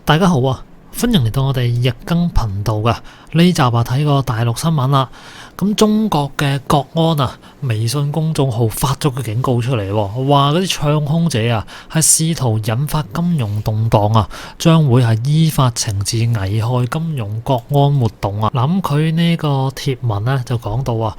大家好啊，歡迎嚟到我哋日更頻道噶。呢集睇過大陸新聞啦。咁中國嘅國安微信公眾號發咗個警告出嚟，話嗰啲唱空姐係試圖引發金融動盪將會係依法懲治危害金融國安活動嗱，咁佢呢個貼文呢就講到話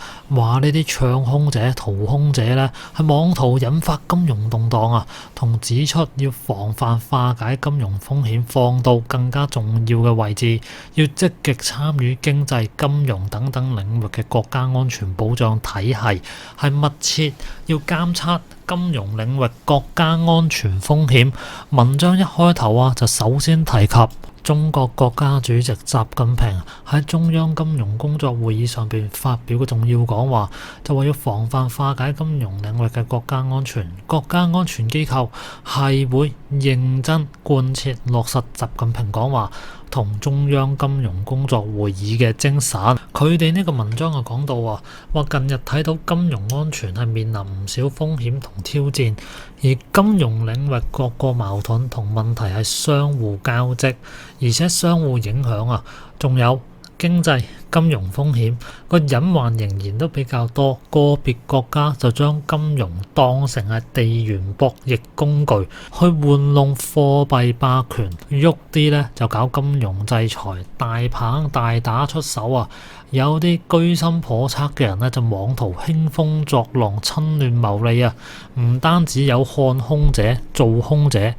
呢啲唱空姐、掏空姐呢係妄圖引發金融動盪同指出要防範化解金融風險放到更加重要嘅位置，要積極參與經濟、金融等等領域嘅國家安全保障體系，係密切要監測金融領域國家安全風險。文章一開頭就首先提及中國國家主席習近平喺中央金融工作會議上邊發表嘅重要講話，就話要防範化解金融領域嘅國家安全，國家安全機構係會認真貫徹落實習近平講話同中央金融工作會議嘅精神。佢哋呢個文章就講到話近日睇到金融安全係面臨唔少風險同挑戰，而金融領域各個矛盾同問題係相互交織，而且相互影響仲有經濟金融風險個隱患仍然都比較多，個別國家就將金融當成係地緣博弈工具去玩弄貨幣霸權，喐啲呢就搞金融制裁，大棒大打出手有啲居心叵測嘅人呢，就妄圖興風作浪、趁亂謀利唔單止有看空者、做空者，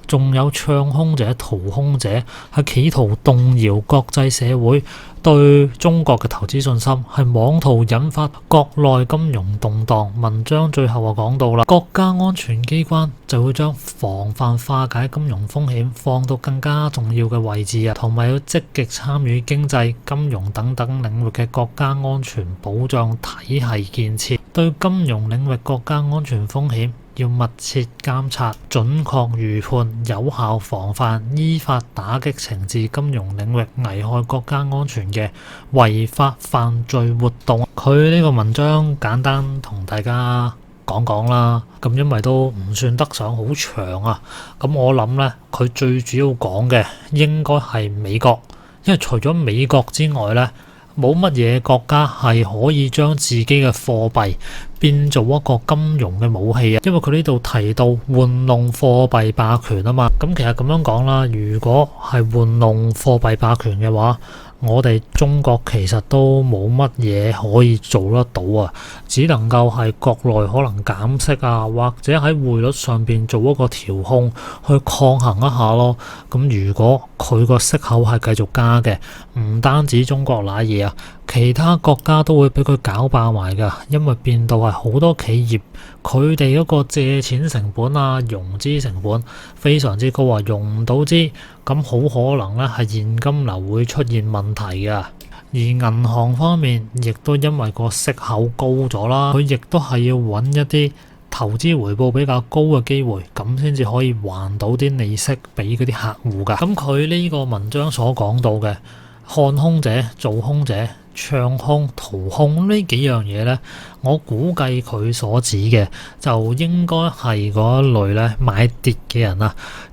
仲有唱空者、掏空者，係企圖動搖國際社會對中國嘅投資信心，係妄圖引發國內金融動盪。文章最後講到啦，國家安全機關就會將防範化解金融風險放到更加重要嘅位置同埋要積極參與經濟、金融等等領域嘅國家安全保障體系建設，對金融領域國家安全風險要密切監察、準確預判、有效防範、依法打擊懲治金融領域危害國家安全嘅違法犯罪活動。佢呢個文章簡單同大家講講啦，咁因為都唔算得上好長咁我諗呢，佢最主要講嘅應該係美國，因為除咗美國之外呢，冇乜嘢國家係可以將自己嘅貨幣變做一個金融嘅武器因為佢呢度提到玩弄貨幣霸權嘛。咁其實咁樣講啦，如果係玩弄貨幣霸權嘅話，我哋中國其實都冇乜嘢可以做得到只能夠係國內可能減息或者喺匯率上邊做一個調控去抗衡一下咯。咁如果佢個息口係繼續加嘅，唔單止中國瀨嘢其他國家都會俾佢搞爆埋噶，因為變到係好多企業佢哋嗰個借錢成本融資成本非常之高融唔到資，咁好可能咧係現金流會出現問題嘅。而銀行方面亦都因為個息口高咗啦，佢亦都係要揾一啲投資回報比較高嘅機會，咁先至可以還到啲利息俾嗰啲客戶噶。咁佢呢個文章所講到嘅看空者、做空者、唱空、掏空呢幾樣嘢呢，我估計佢所指嘅就應該係嗰一類咧買跌嘅人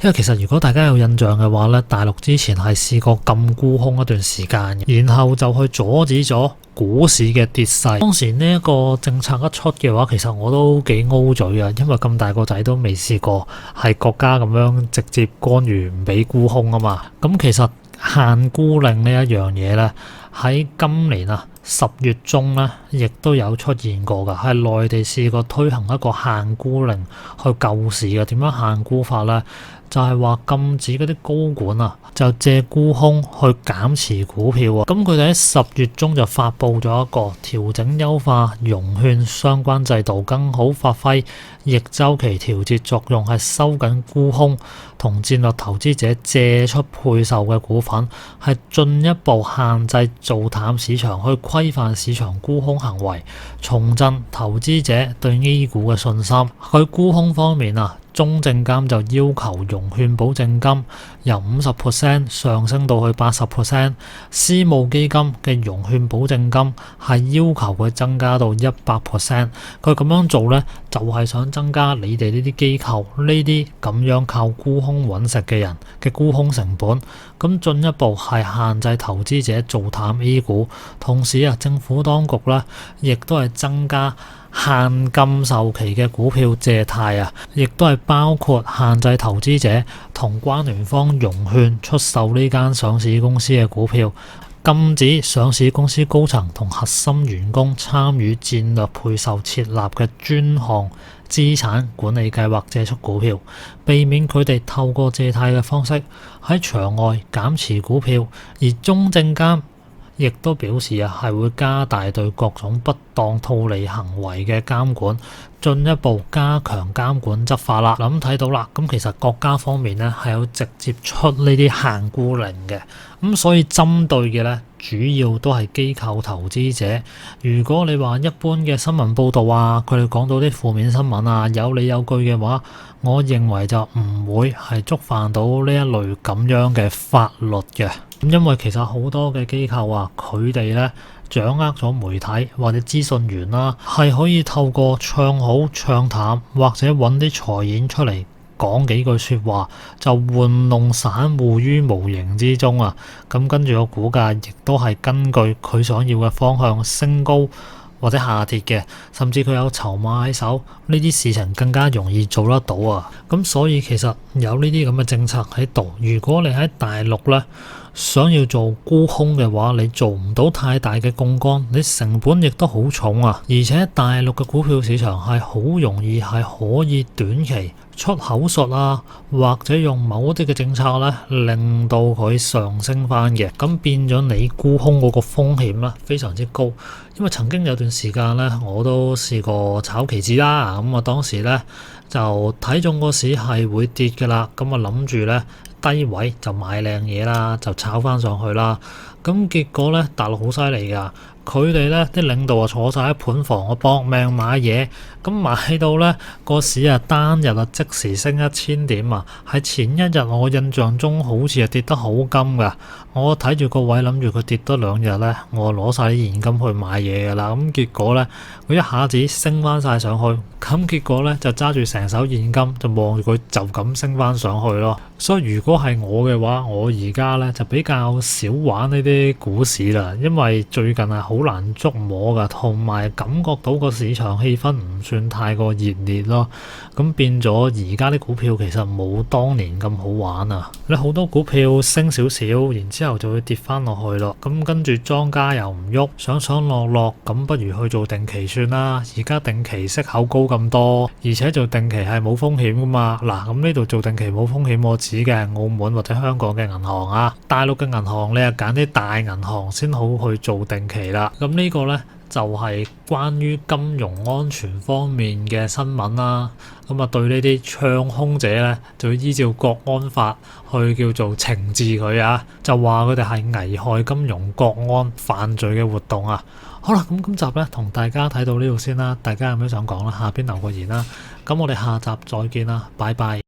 因為其實如果大家有印象嘅話呢，大陸之前係試過禁沽空一段時間，然後就去阻止咗股市嘅跌勢。當時呢一個政策一出嘅話，其實我都幾 O 嘴因為咁大個仔都未試過係國家咁樣直接干預唔俾沽空嘛。咁其實限沽令呢一樣嘢呢，喺今年10月中呢，亦都有出現過㗎，係內地試過推行一個限沽令去救市嘅。點樣限沽法呢？就係話禁止嗰啲高管就借沽空去減持股票咁佢哋喺10月中就發布咗一個調整優化融券相關制度，更好發揮逆週期調節作用，係收緊沽空同戰略投資者借出配售嘅股份，係進一步限制做淡市場，去規範市場沽空行為，重振投資者對 A 股嘅信心。佢沽空方面中證監就要求融券保證金由50%上升到去80%，私募基金嘅融券保證金係要求佢增加到100%。佢咁樣做呢，就係想增加你哋呢啲機構呢啲咁樣靠沽空揾食嘅人嘅沽空成本，咁進一步係限制投資者做淡 A 股。同時政府當局呢亦都係增加限禁售期嘅股票借貸亦都係包括限制投資者同關聯方融券出售呢間上市公司嘅股票，禁止上市公司高層同核心員工參與戰略配售設立嘅專項資產管理計劃借出股票，避免佢哋透過借貸嘅方式喺場外減持股票。而中證監亦都表示係會加大對各種不當套利行為嘅監管，進一步加強監管執法啦。咁睇到啦，咁其實國家方面呢係有直接出呢啲限沽令嘅，咁所以針對嘅呢主要都係機構投資者。如果你話一般嘅新聞報導佢哋講到啲負面新聞有理有據嘅話，我認為就唔會係觸犯到呢一類咁樣嘅法律嘅。咁因為其實好多嘅機構佢哋咧掌握咗媒體或者資訊源係可以透過唱好唱淡或者揾啲財演出嚟講幾句説話，就玩弄散戶於無形之中咁跟住個股價亦都係根據佢想要嘅方向升高或者下跌嘅，甚至佢有籌碼喺手，呢啲事情更加容易做得到咁所以其實有呢啲咁嘅政策喺度，如果你喺大陸咧想要做沽空嘅話，你做唔到太大嘅槓桿，你成本亦都好重而且大陸嘅股票市場係好容易係可以短期出口術或者用某啲嘅政策咧，令到佢上升翻嘅，咁變咗你沽空嗰個風險咧非常之高。因為曾經有段時間咧，我都試過炒期指啦，咁當時咧就睇中個市係會跌㗎啦，咁諗住咧低位就買靚嘢啦，就炒翻上去啦。咁結果咧，大陸好犀利㗎，佢哋咧啲領導坐晒喺盤房搏命買嘢，咁買到咧個市單日即時升1000點喺前一日我印象中好似跌得好金㗎。我睇住個位諗住佢跌多2日咧，我攞晒啲現金去買嘢㗎啦。咁結果咧佢一下子升翻晒上去，咁結果咧就揸住成手現金就望住佢就咁升翻上去咯。所以如果係我嘅話，我而家咧就比較少玩呢啲股市啦，因為最近係好難捉摸㗎，同埋感覺到個市場氣氛唔算太過熱烈咯。咁變咗而家啲股票其實冇當年咁好玩你好多股票升少少，然之後就會跌翻落去咯。咁跟住莊家又唔喐，上落落，咁不如去做定期算啦。而家定期息口高咁多，而且做定期係冇風險噶嘛。嗱，咁呢度做定期冇風險，我指嘅係澳門或者香港嘅銀行大陸嘅銀行你揀啲大銀行先好去做定期啦。咁呢個呢，就係關於金融安全方面嘅新聞啦。咁對呢啲唱空者呢，就要依照國安法去叫做懲治佢就話佢哋係危害金融國安犯罪嘅活動好啦，咁今集呢，同大家睇到呢度先啦。大家有咩想講啦？下邊留個言啦。咁我哋下集再見啦，拜拜。